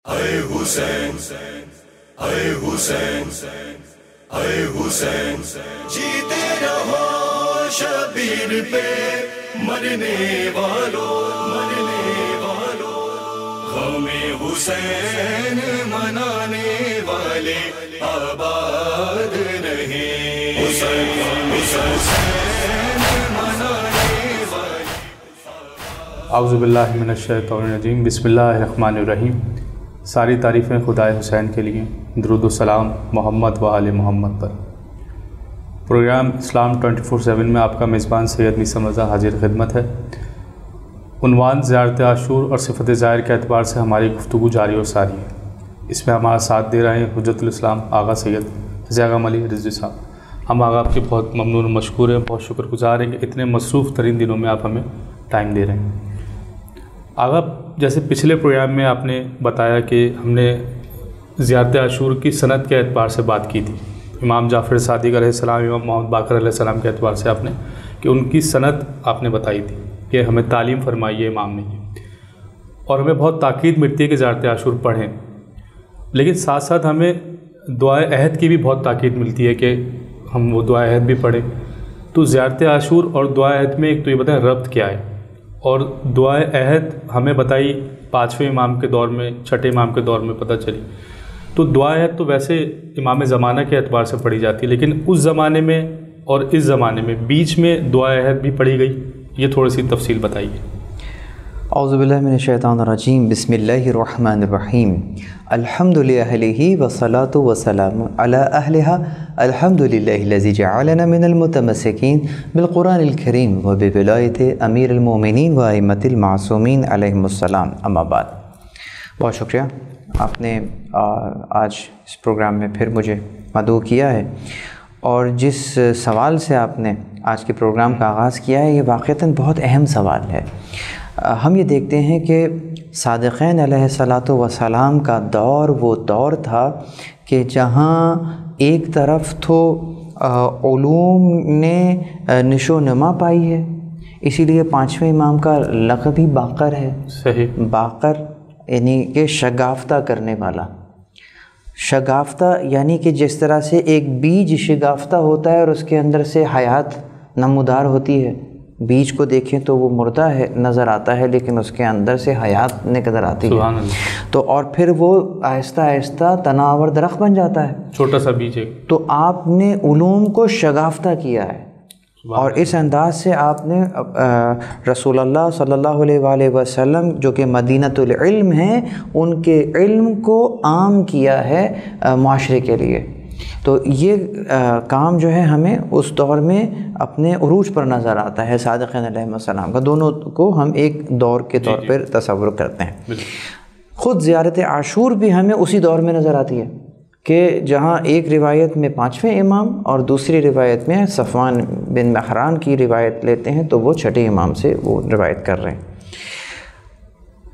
اے حسین اے حسین اے حسین جیتے رہو شبیر پہ مرنے والوں ہمیں حسین منانے والے آباد رہے حسین منانے والے اعوذ باللہ من الشیطان الرجیم بسم اللہ الرحمن الرحیم۔ ساری تعریفیں خدائے حسین کے لیے، درود و سلام محمد و آل محمد پر۔ پروگرام اسلام 24/7 میں آپ کا میزبان سید میثم رضا حاضر خدمت ہے۔ عنوان زیارت عاشور اور صفت ظاہر کے اعتبار سے ہماری گفتگو جاری و ساری ہے۔ اس میں ہمارا ساتھ دے رہے ہیں حجت الاسلام آغا سید زیغم علی رضوی صاحب۔ ہم آغا آپ کے بہت ممنون و مشکور ہیں، بہت شکر گزار ہیں کہ اتنے مصروف ترین دنوں میں آپ ہمیں ٹائم دے رہے ہیں۔ آغا جیسے پچھلے پروگرام میں آپ نے بتایا کہ ہم نے زیارت عاشور کی سند کے اعتبار سے بات کی تھی، امام جعفر صادق علیہ السلام، امام محمد باقر علیہ السلام کے اعتبار سے آپ نے کہ ان کی سند آپ نے بتائی تھی کہ ہمیں تعلیم فرمائی ہے امام نے، اور ہمیں بہت تاکید ملتی ہے کہ زیارت عاشور پڑھیں، لیکن ساتھ ساتھ ہمیں دعائے عہد کی بھی بہت تاکید ملتی ہے کہ ہم وہ دعائے عہد بھی پڑھیں۔ تو زیارت عاشور اور دعائے عہد میں ایک تو یہ بتائیں ربط کیا ہے، اور دعائے عہد ہمیں بتائی 5ویں امام کے دور میں، 6ٹھے امام کے دور میں پتہ چلی۔ تو دعائے عہد تو ویسے امام زمانہ کے اعتبار سے پڑھی جاتی ہے، لیکن اس زمانے میں اور اس زمانے میں بیچ میں دعائے عہد بھی پڑھی گئی، یہ تھوڑی سی تفصیل بتائیے۔ اعوذ باللہ من الشیطان الرجیم بسم اللہ الرحمن الرحیم الحمد لأہلہ والصلاة والسلام علی اہلہا الحمد للہ الذی جعلنا من المتمسکین بالقرآن الکریم وبولایت امیر المومنین و ائمۃ المعصومین علیہم السلام، اما بعد۔ بہت شکریہ، آپ نے آج اس پروگرام میں پھر مجھے مدعو کیا ہے، اور جس سوال سے آپ نے آج کے پروگرام کا آغاز کیا ہے یہ واقعتاً بہت اہم سوال ہے۔ ہم یہ دیکھتے ہیں کہ صادقین علیہ الصلاۃ والسلام کا دور وہ دور تھا کہ جہاں ایک طرف تو علوم نے نشو و نما پائی ہے، اسی لیے 5ویں امام کا لقب ہی باقر ہے۔ صحیح، باقر یعنی کہ شگافتہ کرنے والا۔ شگافتہ یعنی کہ جس طرح سے ایک بیج شگافتہ ہوتا ہے اور اس کے اندر سے حیات نمودار ہوتی ہے، بیج کو دیکھیں تو وہ مردہ ہے نظر آتا ہے، لیکن اس کے اندر سے حیات نظر آتی ہے، سبحان اللہ۔ تو اور پھر وہ آہستہ آہستہ تناور درخت بن جاتا ہے، چھوٹا سا بیج ہے۔ تو آپ نے علوم کو شگافتہ کیا ہے، اور اس انداز سے آپ نے رسول اللہ صلی اللہ علیہ وآلہ وسلم جو کہ مدینۃ العلم ہیں، ان کے علم کو عام کیا ہے معاشرے کے لیے۔ تو یہ کام جو ہے ہمیں اس دور میں اپنے عروج پر نظر آتا ہے صادقین علیہ السلام کا، دونوں کو ہم ایک دور کے طور پر تصور کرتے ہیں۔ خود زیارت عاشور بھی ہمیں اسی دور میں نظر آتی ہے کہ جہاں ایک روایت میں 5ویں امام اور دوسری روایت میں صفوان بن مہران کی روایت لیتے ہیں تو وہ 6ٹھے امام سے وہ روایت کر رہے ہیں۔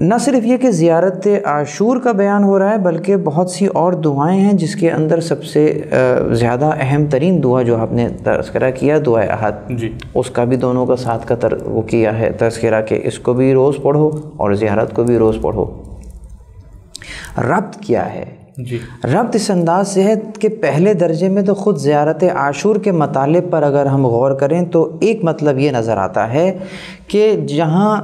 نہ صرف یہ کہ زیارت عاشور کا بیان ہو رہا ہے، بلکہ بہت سی اور دعائیں ہیں، جس کے اندر سب سے زیادہ اہم ترین دعا جو آپ نے تذکرہ کیا دعائے عہد، جی، اس کا بھی دونوں کا ساتھ کا وہ کیا ہے تذکرہ کہ اس کو بھی روز پڑھو اور زیارت کو بھی روز پڑھو۔ ربط کیا ہے؟ جی، ربط اس انداز سے ہے کہ پہلے درجے میں تو خود زیارت عاشور کے مطالب پر اگر ہم غور کریں تو ایک مطلب یہ نظر آتا ہے کہ جہاں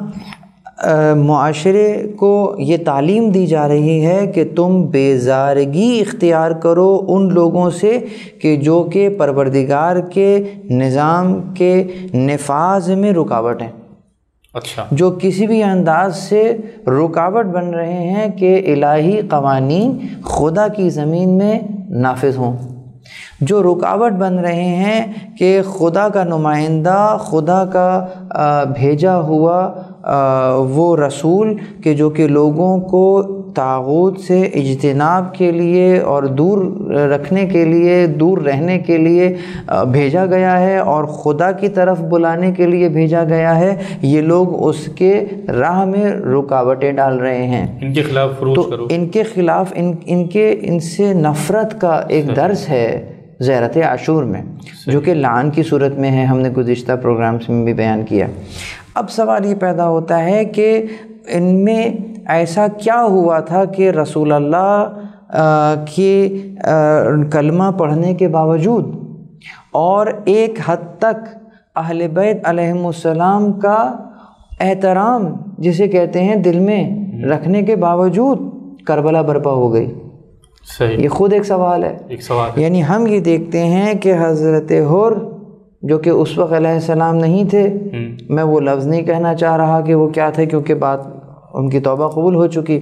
معاشرے کو یہ تعلیم دی جا رہی ہے کہ تم بیزارگی اختیار کرو ان لوگوں سے کہ جو کہ پروردگار کے نظام کے نفاذ میں رکاوٹ ہیں، اچھا، جو کسی بھی انداز سے رکاوٹ بن رہے ہیں کہ الہی قوانین خدا کی زمین میں نافذ ہوں، جو رکاوٹ بن رہے ہیں کہ خدا کا نمائندہ، خدا کا بھیجا ہوا وہ رسول کہ جو کہ لوگوں کو طاغوت سے اجتناب کے لیے اور دور رکھنے کے لیے، دور رہنے کے لیے بھیجا گیا ہے اور خدا کی طرف بلانے کے لیے بھیجا گیا ہے، یہ لوگ اس کے راہ میں رکاوٹیں ڈال رہے ہیں۔ ان کے خلاف فروج کرو، تو ان کے خلاف ان سے نفرت کا ایک درس ہے زیارت عاشور میں، جو کہ لعن کی صورت میں ہے، ہم نے گزشتہ پروگرامز میں بھی بیان کیا۔ اب سوال یہ پیدا ہوتا ہے کہ ان میں ایسا کیا ہوا تھا کہ رسول اللہ کے کلمہ پڑھنے کے باوجود اور ایک حد تک اہل بیت علیہم السلام کا احترام جسے کہتے ہیں دل میں رکھنے کے باوجود کربلا برپا ہو گئی؟ صحیح، یہ خود ایک سوال ہے۔ یعنی ہم یہ دیکھتے ہیں کہ حضرت حر جو کہ اس وقت علیہ السلام نہیں تھے، میں وہ لفظ نہیں کہنا چاہ رہا کہ وہ کیا تھے کیونکہ بات ان کی توبہ قبول ہو چکی،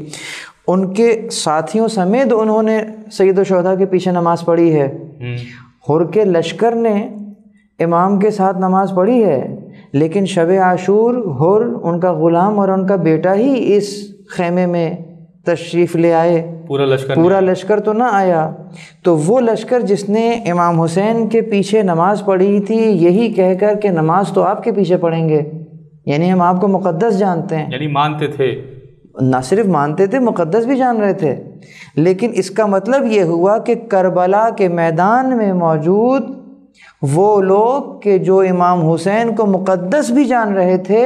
ان کے ساتھیوں سمیت انہوں نے سید الشہداء کے پیچھے نماز پڑھی ہے، حر کے لشکر نے امام کے ساتھ نماز پڑھی ہے، لیکن شب عاشور حر ان کا غلام اور ان کا بیٹا ہی اس خیمے میں تشریف لے آئے، پورا لشکر تو نہ آیا۔ تو وہ لشکر جس نے امام حسین کے پیچھے نماز پڑھی تھی یہی کہہ کر کہ نماز تو آپ کے پیچھے پڑھیں گے، یعنی ہم آپ کو مقدس جانتے ہیں، یعنی مانتے تھے، نہ صرف مانتے تھے مقدس بھی جان رہے تھے۔ لیکن اس کا مطلب یہ ہوا کہ کربلا کے میدان میں موجود وہ لوگ کہ جو امام حسین کو مقدس بھی جان رہے تھے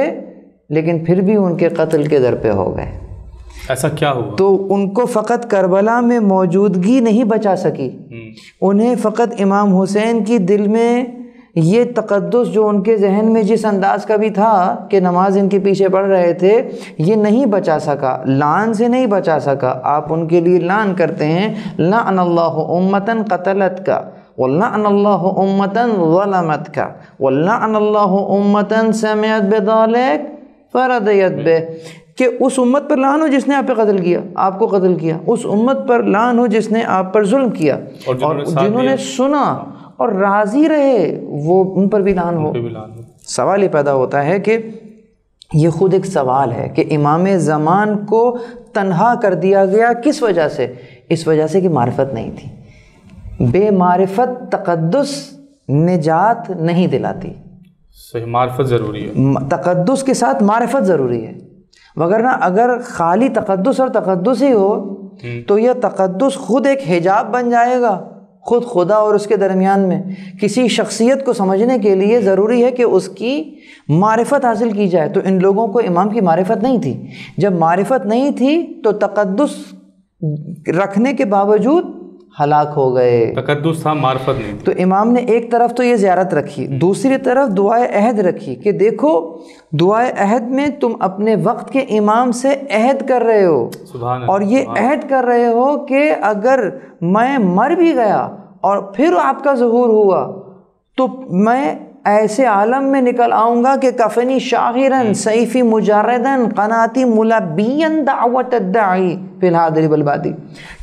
لیکن پھر بھی ان کے قتل کے در پہ ہو گئے۔ ایسا کیا ہوا؟ تو ان کو فقط کربلا میں موجودگی نہیں بچا سکی، انہیں فقط امام حسین کی دل میں یہ تقدس جو ان کے ذہن میں جس انداز کا بھی تھا کہ نماز ان کے پیچھے پڑھ رہے تھے یہ نہیں بچا سکا، لعن سے نہیں بچا سکا۔ آپ ان کے لیے لعن کرتے ہیں، لعن اللہ امتن قتلت کا، وَلَعْنَ اللَّهُ أُمَّةً ظَلَمَتْكَ وَلَعْنَ اللَّهُ أُمَّةً سَمِعَتْ بِذَلِكَ فَرَضِيَتْ بِهِ، کہ اس امت پر لعن ہو جس نے آپ پہ قتل کیا، آپ کو قتل کیا، اس امت پر لعن ہو جس نے آپ پر ظلم کیا، اور جنہوں نے سنا اور راضی رہے وہ ان پر بھی لعن ہو۔ سوال یہ پیدا ہوتا ہے کہ یہ خود ایک سوال ہے کہ امام زمان کو تنہا کر دیا گیا کس وجہ سے؟ اس وجہ سے کہ معرفت نہیں تھی۔ بے معرفت تقدس نجات نہیں دلاتی، صحیح، معرفت ضروری ہے، تقدس کے ساتھ معرفت ضروری ہے، وگرنہ اگر خالی تقدس اور تقدس ہی ہو تو یہ تقدس خود ایک حجاب بن جائے گا، خود خدا اور اس کے درمیان میں۔ کسی شخصیت کو سمجھنے کے لیے ضروری ہے کہ اس کی معرفت حاصل کی جائے، تو ان لوگوں کو امام کی معرفت نہیں تھی۔ جب معرفت نہیں تھی تو تقدس رکھنے کے باوجود ہلاک ہو گئے، تقدس تھا، معرفت نہیں۔ تو امام نے ایک طرف تو یہ زیارت رکھی، دوسری طرف دعائے عہد رکھی کہ دیکھو دعائے عہد میں تم اپنے وقت کے امام سے عہد کر رہے ہو، اور یہ عہد کر رہے ہو کہ اگر میں مر بھی گیا اور پھر آپ کا ظہور ہوا تو میں ایسے عالم میں نکل آؤں گا کہ کفنی شاغرن سیفی مجردن قناتی ملبین دعوت الداعی فی الحاضر بالبادی،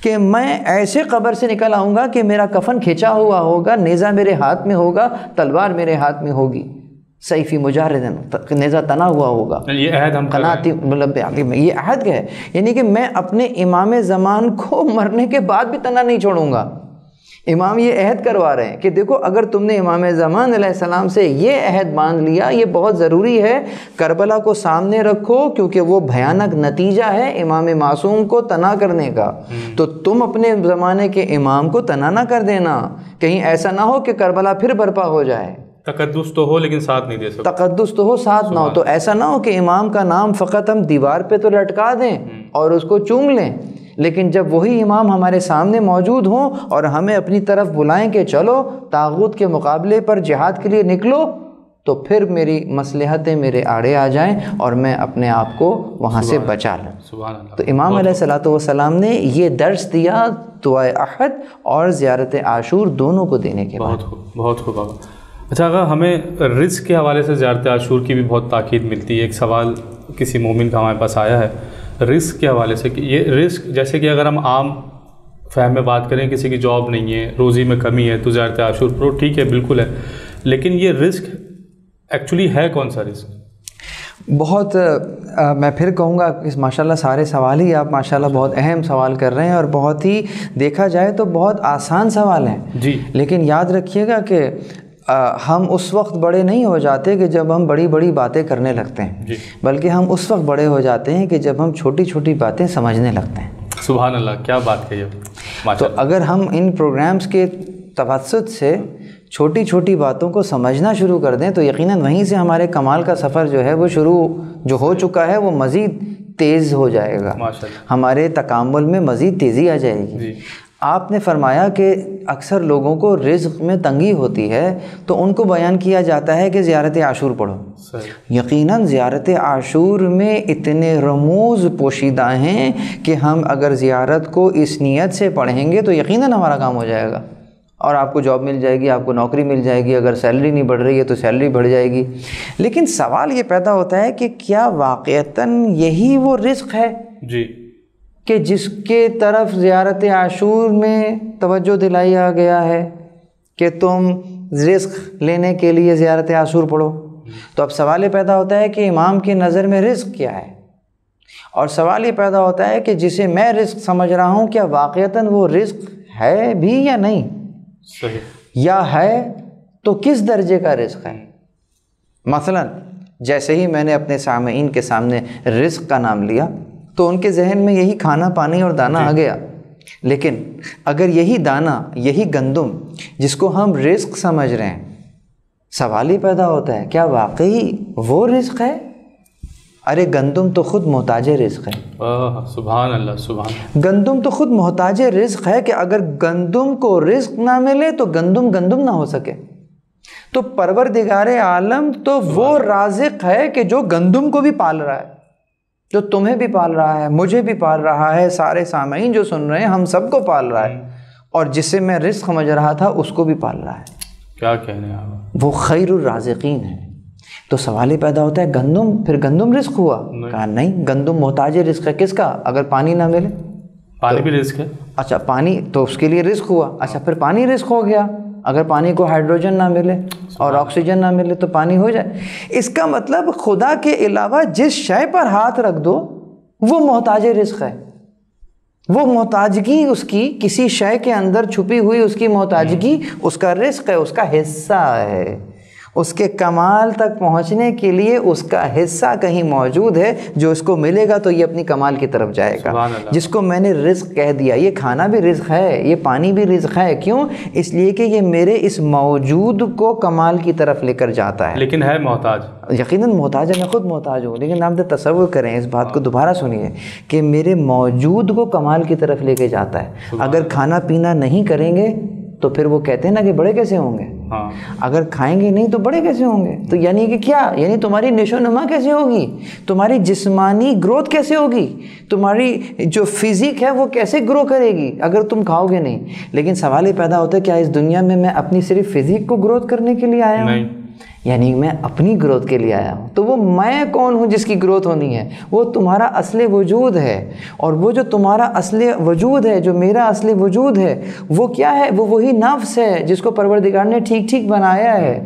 کہ میں ایسے قبر سے نکل آؤں گا کہ میرا کفن کھینچا ہوا ہوگا، نیزہ میرے ہاتھ میں ہوگا، تلوار میرے ہاتھ میں ہوگی، سیفی مجردن، نیزہ تنا ہوا ہوگا، یہ عہد ہم قناتی مطلب یہ عہد کیا ہے؟ یعنی کہ میں اپنے امام زمان کو مرنے کے بعد بھی تنا نہیں چھوڑوں گا۔ امام یہ عہد کروا رہے ہیں کہ دیکھو اگر تم نے امام زمان علیہ السلام سے یہ عہد باندھ لیا، یہ بہت ضروری ہے، کربلا کو سامنے رکھو کیونکہ وہ بھیانک نتیجہ ہے امام معصوم کو تنا کرنے کا، تو تم اپنے زمانے کے امام کو تنا نہ کر دینا، کہیں ایسا نہ ہو کہ کربلا پھر برپا ہو جائے۔ تقدس تو ہو لیکن ساتھ نہیں دے سکتے، تقدس تو ہو ساتھ نہ ہو، تو ایسا نہ ہو کہ امام کا نام فقط ہم دیوار پہ تو لٹکا دیں اور اس کو چوم لیں، لیکن جب وہی امام ہمارے سامنے موجود ہوں اور ہمیں اپنی طرف بلائیں کہ چلو طاغوت کے مقابلے پر جہاد کے لیے نکلو، تو پھر میری مصلحتیں میرے آڑے آ جائیں اور میں اپنے آپ کو وہاں سے بچا لوں۔ سبحان اللہ۔ تو امام علیہ الصلوۃ والسلام نے یہ درس دیا دعائے احد اور زیارت عاشور دونوں کو دینے کے بعد۔ بہت خوب بابا۔ اچھا، اگر ہمیں رزق کے حوالے سے زیارت عاشور کی بھی بہت تاکید ملتی ہے، ایک سوال کسی مومن کا ہمارے پاس آیا ہے رزق کے حوالے سے کہ یہ رزق، جیسے کہ اگر ہم عام فہم میں بات کریں، کسی کی جاب نہیں ہے، روزی میں کمی ہے تو زیارت عاشور پرو ٹھیک ہے، بالکل ہے، لیکن یہ رزق ایکچولی ہے کون سا رزق؟ بہت میں پھر کہوں گا کہ ماشاءاللہ سارے سوال ہی آپ ماشاءاللہ بہت اہم سوال کر رہے ہیں اور بہت ہی دیکھا جائے تو بہت آسان سوال ہیں جی، لیکن یاد رکھیے گا کہ ہم اس وقت بڑے نہیں ہو جاتے کہ جب ہم بڑی بڑی باتیں کرنے لگتے ہیں، بلکہ ہم اس وقت بڑے ہو جاتے ہیں کہ جب ہم چھوٹی چھوٹی باتیں سمجھنے لگتے ہیں۔ سبحان اللہ، کیا بات کہی۔ تو اگر ہم ان پروگرامز کے توسط سے چھوٹی چھوٹی باتوں کو سمجھنا شروع کر دیں تو یقیناً وہیں سے ہمارے کمال کا سفر جو ہے وہ شروع جو ہو چکا ہے وہ مزید تیز ہو جائے گا، ماشاءاللہ، ہمارے تکامل میں مزید تیزی آ جائے گی۔ جی آپ نے فرمایا کہ اکثر لوگوں کو رزق میں تنگی ہوتی ہے تو ان کو بیان کیا جاتا ہے کہ زیارت عاشور پڑھو۔ صحیح، یقیناً زیارت عاشور میں اتنے رموز پوشیدہ ہیں کہ ہم اگر زیارت کو اس نیت سے پڑھیں گے تو یقیناً ہمارا کام ہو جائے گا، اور آپ کو جاب مل جائے گی، آپ کو نوکری مل جائے گی، اگر سیلری نہیں بڑھ رہی ہے تو سیلری بڑھ جائے گی۔ لیکن سوال یہ پیدا ہوتا ہے کہ کیا واقعتاً یہی وہ رزق ہے جی کہ جس کے طرف زیارت عاشور میں توجہ دلایا گیا ہے کہ تم رزق لینے کے لیے زیارت عاشور پڑھو؟ تو اب سوال یہ پیدا ہوتا ہے کہ امام کی نظر میں رزق کیا ہے، اور سوال یہ پیدا ہوتا ہے کہ جسے میں رزق سمجھ رہا ہوں کیا واقعتاً وہ رزق ہے بھی یا نہیں، صحیح، یا ہے تو کس درجے کا رزق ہے۔ مثلا جیسے ہی میں نے اپنے سامعین کے سامنے رزق کا نام لیا تو ان کے ذہن میں یہی کھانا پانی اور دانہ آ گیا، لیکن اگر یہی دانہ، یہی گندم جس کو ہم رزق سمجھ رہے ہیں، سوال ہی پیدا ہوتا ہے کیا واقعی وہ رزق ہے؟ ارے گندم تو خود محتاج رزق ہے، سبحان اللہ، سبحان اللہ، گندم تو خود محتاج رزق ہے کہ اگر گندم کو رزق نہ ملے تو گندم گندم نہ ہو سکے۔ تو پروردگار عالم تو وہ رازق ہے کہ جو گندم کو بھی پال رہا ہے، جو تمہیں بھی پال رہا ہے، مجھے بھی پال رہا ہے، سارے سامعین جو سن رہے ہیں ہم سب کو پال رہا ہے، اور جسے میں رزق سمجھ رہا تھا اس کو بھی پال رہا ہے۔ کیا کہنے آپ، وہ خیر الرازقین ہے۔ تو سوال ہی پیدا ہوتا ہے گندم، پھر گندم رزق ہوا؟ کہا نہیں، گندم محتاج رزق ہے، کس کا؟ اگر پانی نہ ملے، پانی بھی رزق ہے، اچھا پانی تو اس کے لیے رزق ہوا، اچھا پھر پانی رزق ہو گیا، اگر پانی کو ہائیڈروجن نہ ملے اور آکسیجن نہ ملے تو پانی ہو جائے۔ اس کا مطلب خدا کے علاوہ جس شے پر ہاتھ رکھ دو وہ محتاج رزق ہے، وہ محتاجگی اس کی کسی شے کے اندر چھپی ہوئی اس کی محتاجگی اس کا رزق ہے، اس کا حصہ ہے۔ اس کے کمال تک پہنچنے کے لیے اس کا حصہ کہیں موجود ہے، جو اس کو ملے گا تو یہ اپنی کمال کی طرف جائے گا۔ جس کو میں نے رزق کہہ دیا، یہ کھانا بھی رزق ہے، یہ پانی بھی رزق ہے، کیوں؟ اس لیے کہ یہ میرے اس موجود کو کمال کی طرف لے کر جاتا ہے۔ لیکن ہے محتاج، یقیناً محتاج ہے، میں خود محتاج ہوں، لیکن آپ تصور کریں، اس بات کو دوبارہ سنیے کہ میرے موجود کو کمال کی طرف لے کے جاتا ہے۔ اگر کھانا پینا نہیں کریں گے تو پھر وہ کہتے ہیں نا کہ بڑے کیسے ہوں گے، اگر کھائیں گے نہیں تو بڑے کیسے ہوں گے؟ تو یعنی کہ کیا؟ یعنی تمہاری نشو نما کیسے ہوگی، تمہاری جسمانی گروتھ کیسے ہوگی، تمہاری جو فزیک ہے وہ کیسے گرو کرے گی اگر تم کھاؤ گے نہیں؟ لیکن سوال یہ پیدا ہوتا ہے کیا اس دنیا میں میں اپنی صرف فزیک کو گروتھ کرنے کے لیے آیا ہوں؟ یعنی میں اپنی گروتھ کے لیے آیا ہوں۔ تو وہ میں کون ہوں جس کی گروتھ ہونی ہے؟ وہ تمہارا اصل وجود ہے، اور وہ جو تمہارا اصل وجود ہے، جو میرا اصل وجود ہے، وہ کیا ہے؟ وہ وہی نفس ہے جس کو پروردگار نے ٹھیک ٹھیک بنایا ہے،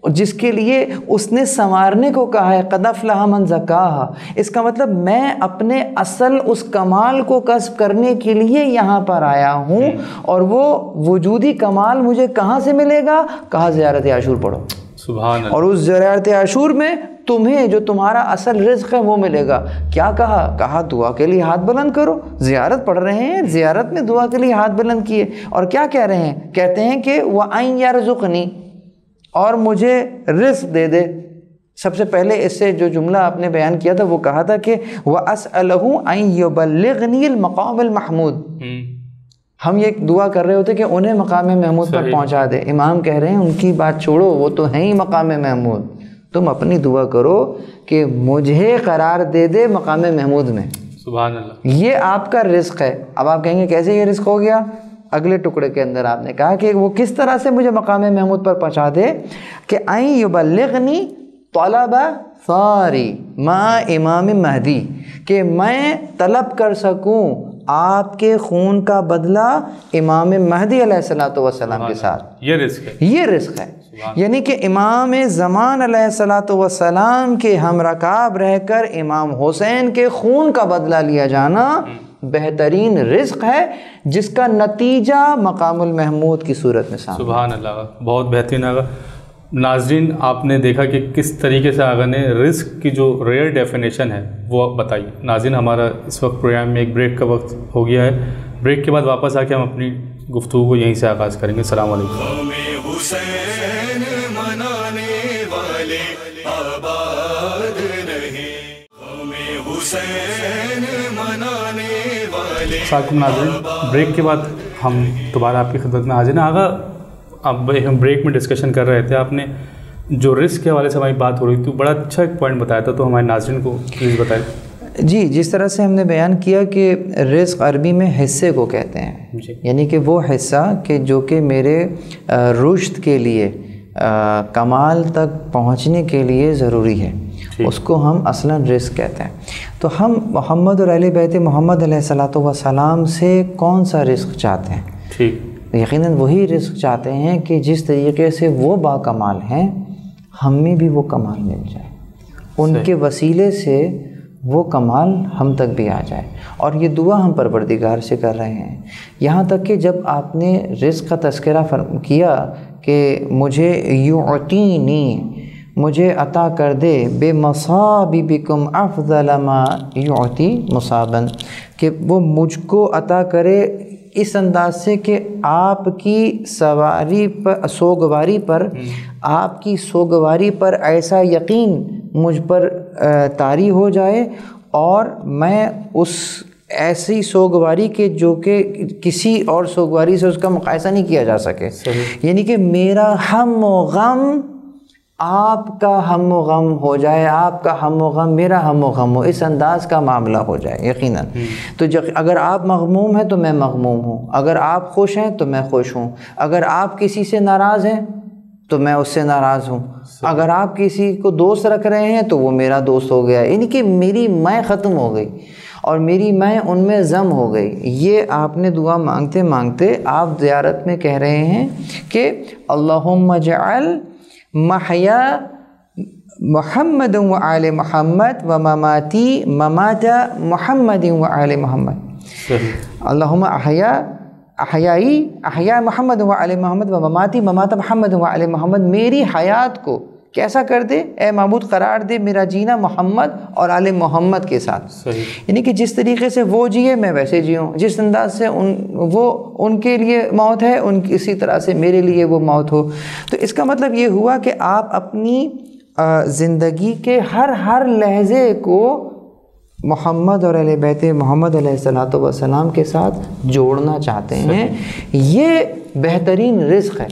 جس کے لیے اس نے سنوارنے کو کہا ہے قد افلح من زکاہا۔ اس کا مطلب میں اپنے اصل اس کمال کو کسب کرنے کے لیے یہاں پر آیا ہوں، اور وہ وجودی کمال مجھے کہاں سے ملے گا؟ کہا زیارت عاشور پڑھو، سبحان اللہ، اور اس زیارت عاشور میں تمہیں جو تمہارا اصل رزق ہے وہ ملے گا۔ کیا کہا؟ کہا دعا کے لیے ہاتھ بلند کرو، زیارت پڑھ رہے ہیں، زیارت میں دعا کے لیے ہاتھ بلند کیے، اور کیا کہہ رہے ہیں؟ کہتے ہیں کہ وَأَن يَرْزُقْنِي، اور مجھے رزق دے دے۔ سب سے پہلے اس سے جو جملہ آپ نے بیان کیا تھا وہ کہا تھا کہ وَأَسْأَلُهُ أَن يُبَلِّغْنِي الْمَقَامَ الْمَحْمُودِ، ہم یہ دعا کر رہے ہوتے کہ انہیں مقام محمود پر پہنچا دے۔ امام کہہ رہے ہیں ان کی بات چھوڑو، وہ تو ہیں ہی مقام محمود، تم اپنی دعا کرو کہ مجھے قرار دے دے مقام محمود میں۔ سبحان اللہ، یہ آپ کا رزق ہے۔ اب آپ کہیں گے کیسے یہ رزق ہو گیا؟ اگلے ٹکڑے کے اندر آپ نے کہا کہ وہ کس طرح سے مجھے مقام محمود پر پہنچا دے کہ ان یبلغنی طلب ثاری مع امام مہدی، کہ میں طلب کر سکوں آپ کے خون کا بدلہ امام مہدی علیہ الصلوۃ والسلام کے ساتھ۔ یہ رزق ہے، یہ رزق ہے، یعنی کہ امام زمان علیہ الصلوۃ والسلام کے ہم رکاب رہ کر امام حسین کے خون کا بدلہ لیا جانا بہترین رزق ہے، جس کا نتیجہ مقام المحمود کی صورت میں سامنے۔ سبحان اللہ، بہت بہترین آگا۔ ناظرین آپ نے دیکھا کہ کس طریقے سے آگا نے رزق کی جو ریئر ڈیفینیشن ہے وہ بتائی۔ ناظرین ہمارا اس وقت پروگرام میں ایک بریک کا وقت ہو گیا ہے، بریک کے بعد واپس آ کے ہم اپنی گفتگو کو یہیں سے آغاز کریں گے۔ السلام علیکم۔ ہمیں حسین منانے والے آباد رہیں، ہمیں حسین السلام ناظرین، بریک کے بعد ہم دوبارہ آپ کی خدمت میں حاضر ہیں۔ آغا، اب ہم بریک میں ڈسکشن کر رہے تھے، آپ نے جو رزق کے حوالے سے ہماری بات ہو رہی تھی، بڑا اچھا ایک پوائنٹ بتایا تھا، تو ہمارے ناظرین کو پلیز بتائیں۔ جی، جس طرح سے ہم نے بیان کیا کہ رزق عربی میں حصے کو کہتے ہیں، یعنی کہ وہ حصہ کہ جو کہ میرے رشد کے لیے، کمال تک پہنچنے کے لیے ضروری ہے، اس کو ہم اصلاً رزق کہتے ہیں۔ تو ہم محمد اور اہل بیت محمد علیہ الصلوۃ والسلام سے کون سا رزق چاہتے ہیں؟ ٹھیک، یقیناً وہی رزق چاہتے ہیں کہ جس طریقے سے وہ با کمال ہیں، ہم میں بھی وہ کمال مل جائے، ان کے وسیلے سے وہ کمال ہم تک بھی آ جائے۔ اور یہ دعا ہم پروردگار سے کر رہے ہیں، یہاں تک کہ جب آپ نے رزق کا تذکرہ کیا کہ مجھے یعطینی، مجھے عطا کر دے، بے مصاببکم افضل ما یعطی مصابن، کہ وہ مجھ کو عطا کرے اس انداز سے کہ آپ کی سوگواری پر آپ کی سوگواری پر ایسا یقین مجھ پر طاری ہو جائے، اور میں اس ایسی سوگواری کے جو کہ کسی اور سوگواری سے اس کا مقایسہ نہیں کیا جا سکے، یعنی کہ میرا ہم و غم آپ کا ہم و غم ہو جائے، آپ کا ہم و غم میرا ہم و غم ہو، اس انداز کا معاملہ ہو جائے یقیناً۔ تو اگر آپ مغموم ہیں تو میں مغموم ہوں، اگر آپ خوش ہیں تو میں خوش ہوں، اگر آپ کسی سے ناراض ہیں تو میں اس سے ناراض ہوں، اگر آپ کسی کو دوست رکھ رہے ہیں تو وہ میرا دوست ہو گیا، یعنی کہ میری میں ختم ہو گئی اور میری میں ان میں ضم ہو گئی۔ یہ آپ نے دعا مانگتے مانگتے آپ زیارت میں کہہ رہے ہیں کہ اللہم اجعل محیا محمد و آل محمد و مماتی ممات محمد و آل محمد، اللہم احیا محمد و آل محمد و مماتی ممات محمد و آل محمد، میری حیات کو کیسا کر دے اے معبود، قرار دے میرا جینا محمد اور آل محمد کے ساتھ، یعنی کہ جس طریقے سے وہ جیے میں ویسے جیوں، جس انداز سے وہ ان کے لیے موت ہے اسی طرح سے میرے لیے وہ موت ہو۔ تو اس کا مطلب یہ ہوا کہ آپ اپنی زندگی کے ہر لحظے کو محمد اور اہل بیت محمد علیہ الصلوۃ والسلام کے ساتھ جوڑنا چاہتے ہیں۔ یہ بہترین رزق ہے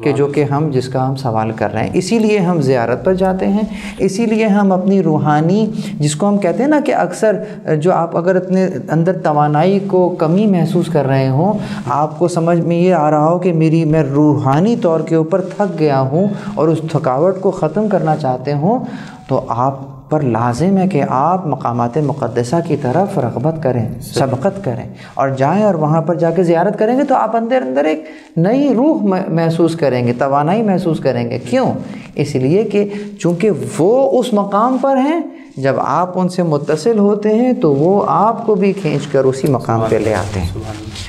کہ جو کہ جس کا ہم سوال کر رہے ہیں، اسی لیے ہم زیارت پر جاتے ہیں، اسی لیے ہم اپنی روحانی، جس کو ہم کہتے ہیں نا کہ اکثر جو آپ اگر اپنے اندر توانائی کو کمی محسوس کر رہے ہوں، آپ کو سمجھ میں یہ آ رہا ہو کہ میں روحانی طور کے اوپر تھک گیا ہوں اور اس تھکاوٹ کو ختم کرنا چاہتے ہوں، تو آپ پر لازم ہے کہ آپ مقامات مقدسہ کی طرف رغبت کریں، سبقت کریں اور جائیں، اور وہاں پر جا کے زیارت کریں گے تو آپ اندر ایک نئی روح محسوس کریں گے، توانائی محسوس کریں گے۔ کیوں؟ اس لیے کہ چونکہ وہ اس مقام پر ہیں، جب آپ ان سے متصل ہوتے ہیں تو وہ آپ کو بھی کھینچ کر اسی مقام پہ لے آتے ہیں۔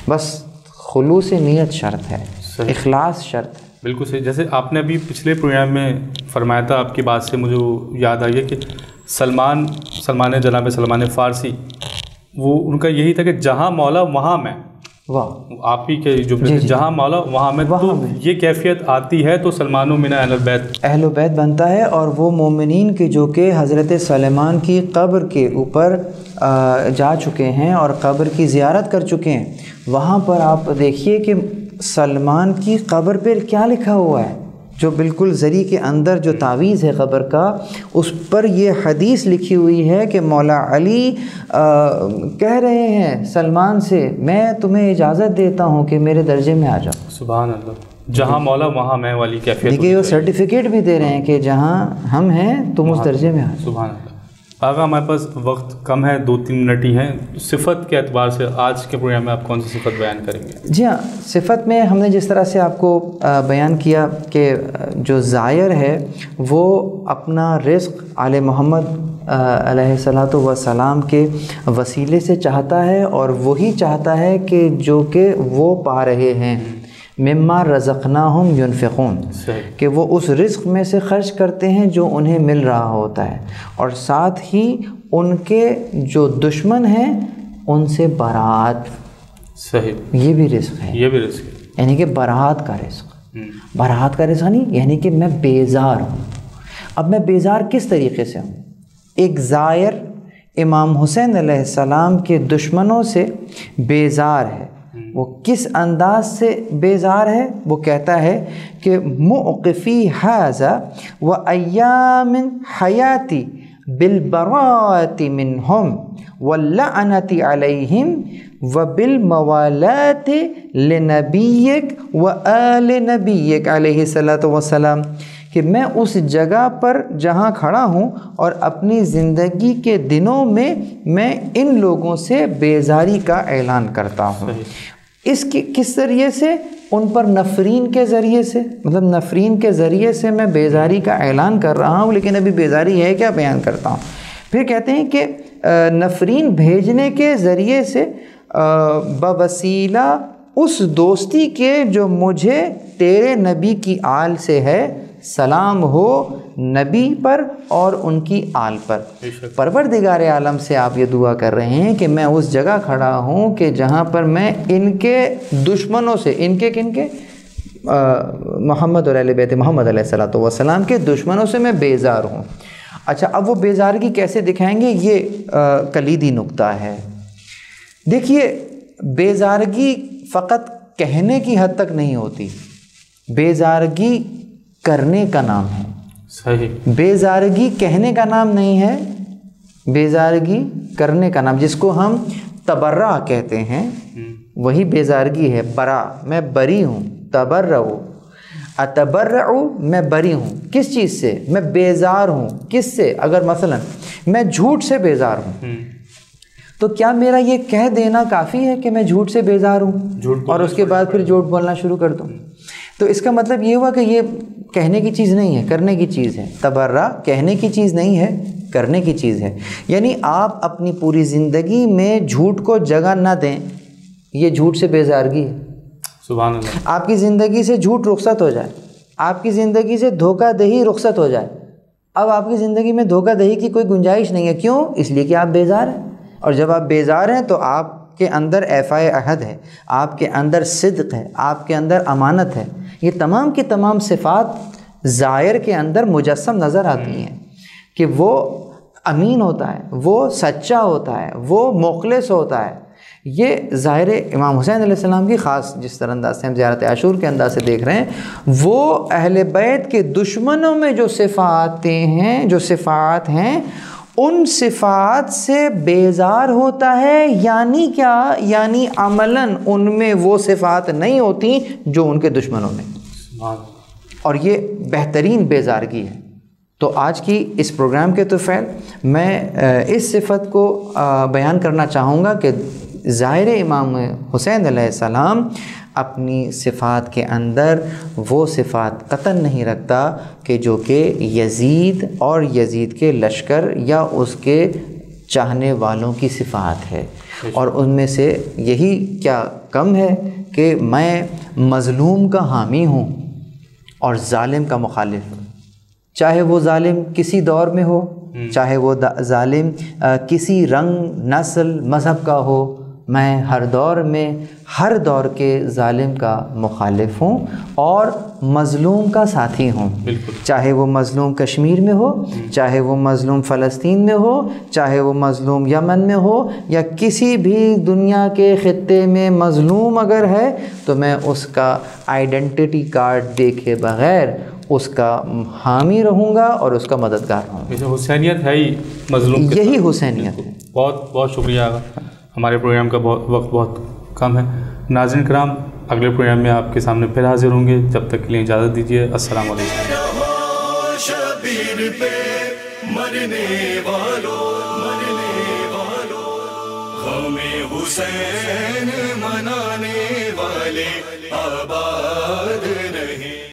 بس خلوص نیت شرط ہے، اخلاص شرط ہے۔ بالکل صحیح، جیسے آپ نے ابھی پچھلے پروگرام میں فرمایا تھا، آپ کی بات سے مجھے یاد آئی ہے کہ جناب سلمان فارسی، وہ ان کا یہی تھا کہ جہاں مولا وہاں میں، واہ، آپ ہی کے جو جہاں مولا وہاں میں، تو یہ کیفیت آتی ہے تو سلمان و من اہل بیت بنتا ہے۔ اور وہ مومنین کے جو کہ حضرت سلیمان کی قبر کے اوپر جا چکے ہیں اور قبر کی زیارت کر چکے ہیں، وہاں پر آپ دیکھیے کہ سلمان کی قبر پر کیا لکھا ہوا ہے، جو بالکل زری کے اندر جو تعویذ ہے قبر کا، اس پر یہ حدیث لکھی ہوئی ہے کہ مولا علی کہہ رہے ہیں سلمان سے، میں تمہیں اجازت دیتا ہوں کہ میرے درجے میں آ جاؤ۔ سبحان اللہ، جہاں مولا وہاں میں والی کیفیت، دیکھیے وہ سرٹیفکیٹ بھی دے رہے ہیں کہ جہاں ہم ہیں تم اس درجے میں آ جاؤ۔ سبحان اللہ۔ آقا ہمارے پاس وقت کم ہے، 2-3 منٹ ہی ہیں، صفت کے اعتبار سے آج کے پروگرام میں آپ کون سی صفت بیان کریں گے؟ جی ہاں، صفت میں ہم نے جس طرح سے آپ کو بیان کیا کہ جو زائر ہے وہ اپنا رزق آل محمد علیہ الصلوۃ والسلام کے وسیلے سے چاہتا ہے، اور وہی چاہتا ہے کہ جو کہ وہ پا رہے ہیں، مما رزقناہم ینفقون، کہ وہ اس رزق میں سے خرچ کرتے ہیں جو انہیں مل رہا ہوتا ہے، اور ساتھ ہی ان کے جو دشمن ہیں ان سے برات، صحیح، یہ بھی رزق ہے، یہ بھی رزق ہے، یعنی کہ برات کا رزق، برات کا رزق نہیں، یعنی کہ میں بیزار ہوں۔ اب میں بیزار کس طریقے سے ہوں؟ ایک زائر امام حسین علیہ السلام کے دشمنوں سے بیزار ہے۔ وہ کس انداز سے بیزار ہے؟ وہ کہتا ہے کہ موقفی ھذا و ایام حیاتی بالبراءۃ منہم واللعنۃ علیہم وبالموالات لنبیک و آل نبیک علیہ الصلاۃ والسلام، کہ میں اس جگہ پر جہاں کھڑا ہوں اور اپنی زندگی کے دنوں میں میں ان لوگوں سے بیزاری کا اعلان کرتا ہوں۔ اس کی کس ذریعے سے؟ ان پر نفرین کے ذریعے سے، مطلب نفرین کے ذریعے سے میں بیزاری کا اعلان کر رہا ہوں، لیکن ابھی بیزاری ہے کیا بیان کرتا ہوں۔ پھر کہتے ہیں کہ نفرین بھیجنے کے ذریعے سے بوسیلہ اس دوستی کے جو مجھے تیرے نبی کی آل سے ہے، سلام ہو نبی پر اور ان کی آل پر۔ پروردگار عالم سے آپ یہ دعا کر رہے ہیں کہ میں اس جگہ کھڑا ہوں کہ جہاں پر میں ان کے دشمنوں سے، ان کے کن کے؟ محمد اور اہل بیت محمد علیہ الصلوۃ والسلام کے دشمنوں سے میں بیزار ہوں۔ اچھا، اب وہ بیزارگی کیسے دکھائیں گے؟ یہ کلیدی نقطہ ہے۔ دیکھیے، بیزارگی فقط کہنے کی حد تک نہیں ہوتی، بیزارگی کرنے کا نام ہے۔ صحیح۔ بیزارگی کہنے کا نام نہیں ہے، بیزارگی کرنے کا نام، جس کو ہم تبرع کہتے ہیں، وہی بیزارگی ہے۔ برا، میں بری ہوں، تبرع، اتبرع، میں بری ہوں۔ کس چیز سے؟ میں بیزار ہوں۔ کس سے؟ اگر مثلا میں جھوٹ سے بیزار ہوں تو کیا میرا یہ کہہ دینا کافی ہے کہ میں جھوٹ سے بیزار ہوں اور اس کے بعد پھر جھوٹ بولنا شروع کر دوں؟ تو اس کا مطلب یہ ہوا کہ یہ کہنے کی چیز نہیں ہے، کرنے کی چیز ہے۔ تبرع کہنے کی چیز نہیں ہے، کرنے کی چیز ہے۔ یعنی آپ اپنی پوری زندگی میں جھوٹ کو جگہ نہ دیں، یہ جھوٹ سے بیزارگی ہے۔ سبحان اللہ۔ آپ کی زندگی سے جھوٹ رخصت ہو جائے، آپ کی زندگی سے دھوکہ دہی رخصت ہو جائے، اب آپ کی زندگی میں دھوکہ دہی کی کوئی گنجائش نہیں ہے۔ کیوں؟ اس لیے کہ آپ بیزار ہیں، اور جب آپ بیزار ہیں تو آپ کے اندر ایفائے عہد ہے، آپ کے اندر صدق ہے، آپ کے اندر امانت ہے۔ یہ تمام کی تمام صفات ظاہر کے اندر مجسم نظر آتی ہیں کہ وہ امین ہوتا ہے، وہ سچا ہوتا ہے، وہ مخلص ہوتا ہے۔ یہ ظاہر امام حسین علیہ السلام کی خاص، جس طرح انداز سے ہم زیارت عاشور کے انداز سے دیکھ رہے ہیں، وہ اہل بیت کے دشمنوں میں جو صفات ہیں ان صفات سے بیزار ہوتا ہے۔ یعنی کیا؟ یعنی عملاً ان میں وہ صفات نہیں ہوتی جو ان کے دشمنوں میں، اور یہ بہترین بیزارگی ہے۔ تو آج کی اس پروگرام کے طفیل میں اس صفت کو بیان کرنا چاہوں گا کہ ظاہر امام حسین علیہ السلام اپنی صفات کے اندر وہ صفات قطعاً نہیں رکھتا کہ جو کہ یزید اور یزید کے لشکر یا اس کے چاہنے والوں کی صفات ہے۔ اور ان میں سے یہی کیا کم ہے کہ میں مظلوم کا حامی ہوں اور ظالم کا مخالف ہوں، چاہے وہ ظالم کسی دور میں ہو، چاہے وہ ظالم کسی رنگ، نسل، مذہب کا ہو، میں ہر دور میں ہر دور کے ظالم کا مخالف ہوں اور مظلوم کا ساتھی ہوں۔ چاہے وہ مظلوم کشمیر میں ہو، چاہے وہ مظلوم فلسطین میں ہو، چاہے وہ مظلوم یمن میں ہو، یا کسی بھی دنیا کے خطے میں مظلوم اگر ہے تو میں اس کا آئیڈینٹی کارڈ دیکھے بغیر اس کا حامی رہوں گا اور اس کا مددگار رہوں گا۔ حسینیت ہے ہی مظلوم، یہی حسینیت ہے۔ بہت بہت شکریہ آقا۔ ہمارے پروگرام کا وقت بہت کم ہے۔ ناظرین کرام، اگلے پروگرام میں آپ کے سامنے پھر حاضر ہوں گے، جب تک کے لیے اجازت دیجیے۔ السلام علیکم۔ شبیر پہ مرنے والوں غم حسین منانے والے آباد